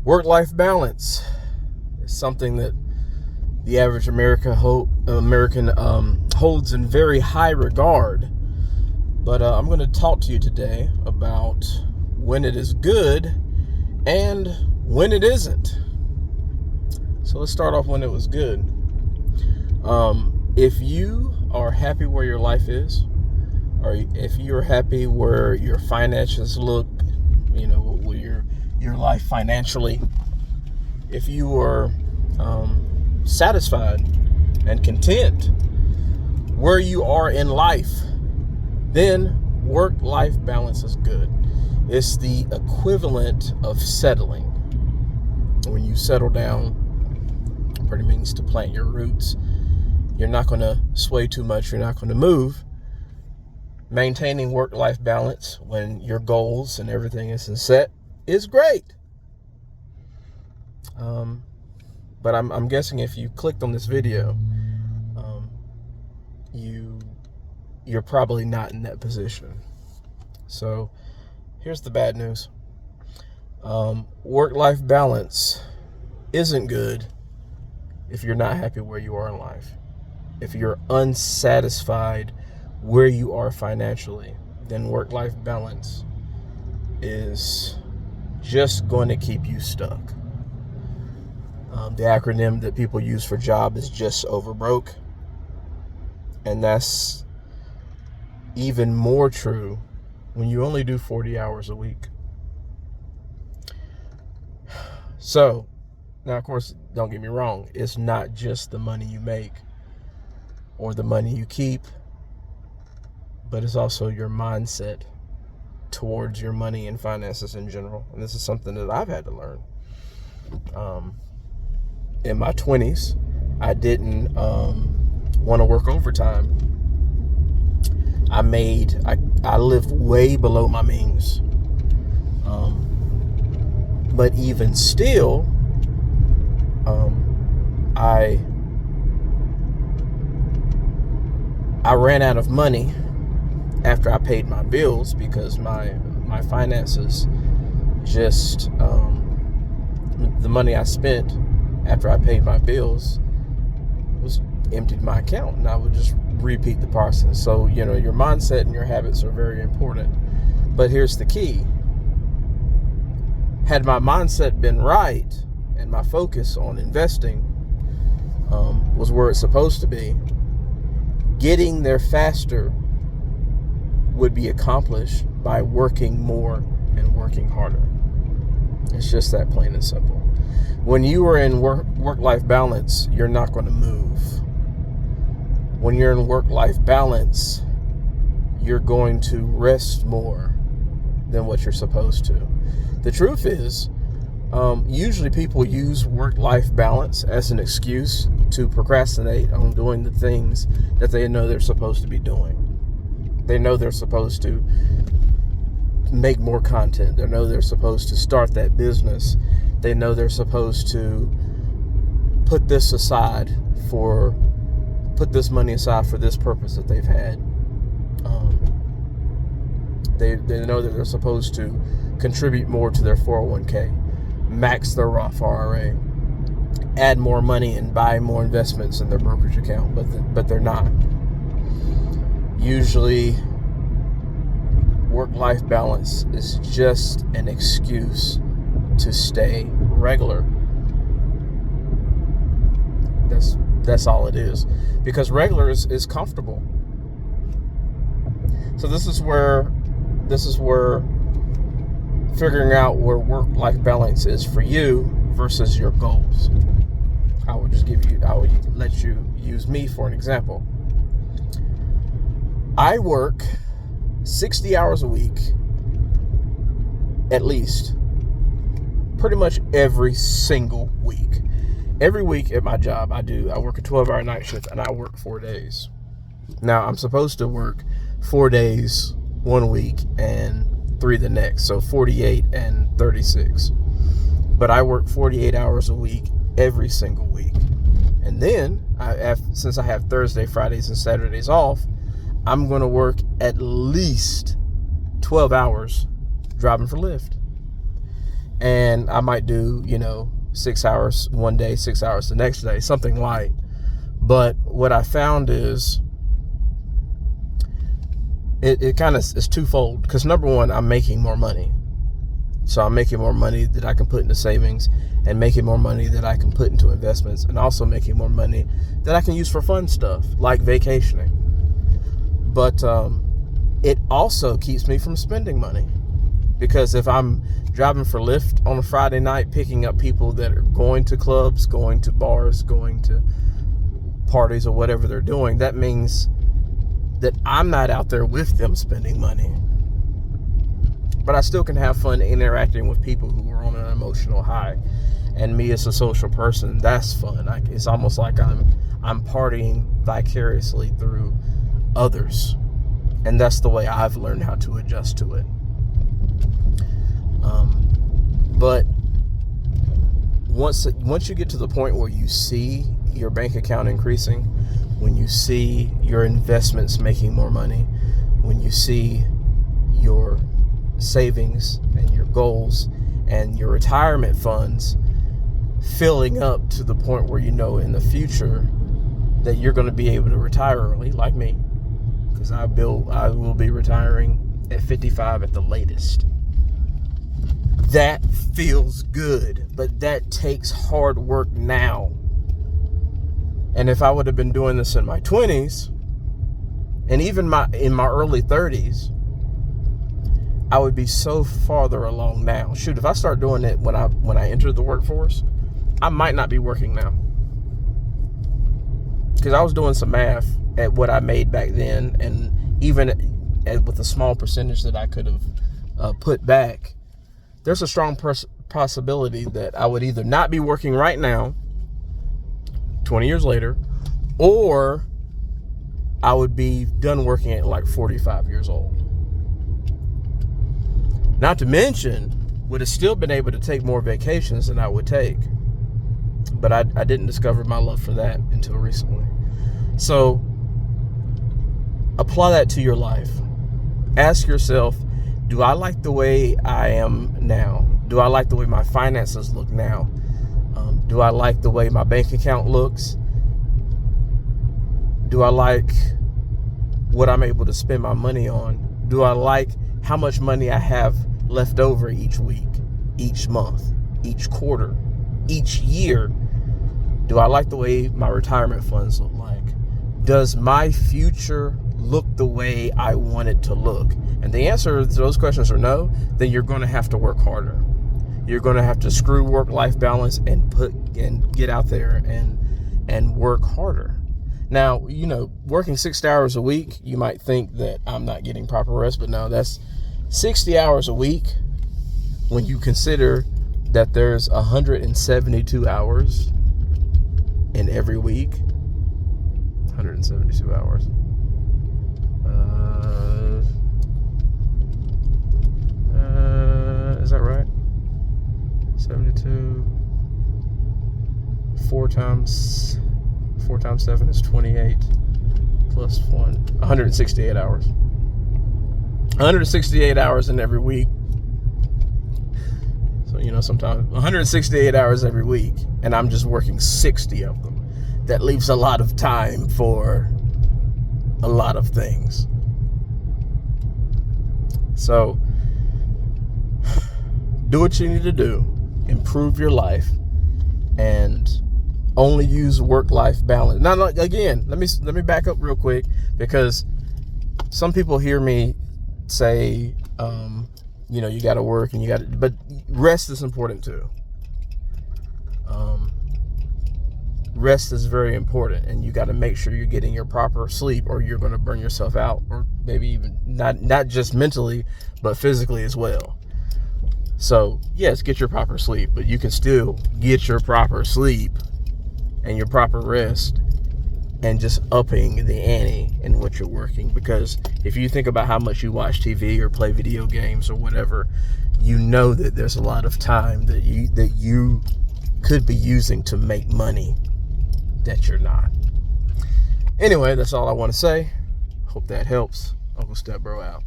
Work-life balance is something that the average American holds in very high regard. But I'm going to talk to you today about when it is good and when it isn't. So let's start off when it was good. If you are happy where your life is, or if you're happy where your finances look, your life financially, if you are satisfied and content where you are in life, then work-life balance is good. It's the equivalent of settling. When you settle down, pretty means to plant your roots. You're not going to sway too much. You're not going to move. Maintaining work-life balance when your goals and everything is set is great. But I'm guessing if you clicked on this video, you're probably not in that position. So here's the bad news. Work-life balance isn't good if you're not happy where you are in life. If you're unsatisfied where you are financially, then work-life balance is just going to keep you stuck. The acronym that people use for job is just over broke. And that's even more true when you only do 40 hours a week. So, now of course, don't get me wrong, it's not just the money you make or the money you keep, but it's also your mindset towards your money and finances in general. And this is something that I've had to learn. In my 20s, I didn't want to work overtime. I lived way below my means. But even still, I ran out of money after I paid my bills because my finances just, the money I spent after I paid my bills was emptied my account, and I would just repeat the process. So, your mindset and your habits are very important. But here's the key. Had my mindset been right and my focus on investing was where it's supposed to be, getting there faster would be accomplished by working more and working harder. It's just that plain and simple. When you are in work-life balance, you're not going to move. When you're in work-life balance, you're going to rest more than what you're supposed to. The truth is, usually people use work-life balance as an excuse to procrastinate on doing the things that they know they're supposed to be doing. They know they're supposed to make more content. They know they're supposed to start that business. They know they're supposed to put this money aside for this purpose that they've had. They know that they're supposed to contribute more to their 401k, max their Roth IRA, add more money and buy more investments in their brokerage account, but they're not. Usually, work-life balance is just an excuse to stay regular. That's all it is. Because regular is comfortable. So this is where figuring out where work-life balance is for you versus your goals. I would let you use me for an example. I work 60 hours a week, at least, pretty much every single week. Every week at my job, I work a 12-hour night shift, and I work 4 days. Now, I'm supposed to work 4 days one week and 3 the next, so 48 and 36. But I work 48 hours a week every single week. And then, since I have Thursday, Fridays, and Saturdays off, I'm going to work at least 12 hours driving for Lyft. And I might do, 6 hours one day, 6 hours the next day, something light. But what I found is it kind of is twofold. Because number one, I'm making more money. So I'm making more money that I can put into savings, and making more money that I can put into investments, and also making more money that I can use for fun stuff like vacationing. But it also keeps me from spending money, because if I'm driving for Lyft on a Friday night, picking up people that are going to clubs, going to bars, going to parties, or whatever they're doing, that means that I'm not out there with them spending money. But I still can have fun interacting with people who are on an emotional high. And me as a social person, that's fun. It's almost like I'm partying vicariously through others. And that's the way I've learned how to adjust to it. But once you get to the point where you see your bank account increasing, when you see your investments making more money, when you see your savings and your goals and your retirement funds filling up to the point where in the future that you're going to be able to retire early, like me, because I will be retiring at 55 at the latest. That feels good, but that takes hard work now. And if I would have been doing this in my 20s, and even in my early 30s, I would be so farther along now. Shoot, if I start doing it when I enter the workforce, I might not be working now. Because I was doing some math at what I made back then, and even with a small percentage that I could have put back, there's a strong possibility that I would either not be working right now, 20 years later, or I would be done working at like 45 years old. Not to mention, would have still been able to take more vacations than I would take. But I didn't discover my love for that until recently. So apply that to your life. Ask yourself, do I like the way I am now? Do I like the way my finances look now? Do I like the way my bank account looks? Do I like what I'm able to spend my money on? Do I like how much money I have left over each week, each month, each quarter, each year? Do I like the way my retirement funds look like? Does my future look the way I want it to look? And the answer to those questions are no. Then you're going to have to work harder. You're going to have to screw work-life balance and get out there and work harder. Now, working 60 hours a week, you might think that I'm not getting proper rest, but no, that's 60 hours a week when you consider that there's 172 hours in every week. 172 hours. Is that right? 72. 4 times 7 is 28 plus 1. 168 hours. 168 hours in every week. So, sometimes 168 hours every week, and I'm just working 60 of them. That leaves a lot of time for a lot of things. So, do what you need to do. Improve your life, and only use work-life balance. Now, again, let me back up real quick, because some people hear me say, you got to work and but rest is important too. Rest is very important, and you got to make sure you're getting your proper sleep, or you're going to burn yourself out, or maybe even not just mentally, but physically as well. So yes, get your proper sleep, but you can still get your proper sleep and your proper rest, and just upping the ante in what you're working. Because if you think about how much you watch TV or play video games or whatever, you know that there's a lot of time that you could be using to make money that you're not. Anyway, that's all I want to say. Hope that helps. Uncle Step Bro out.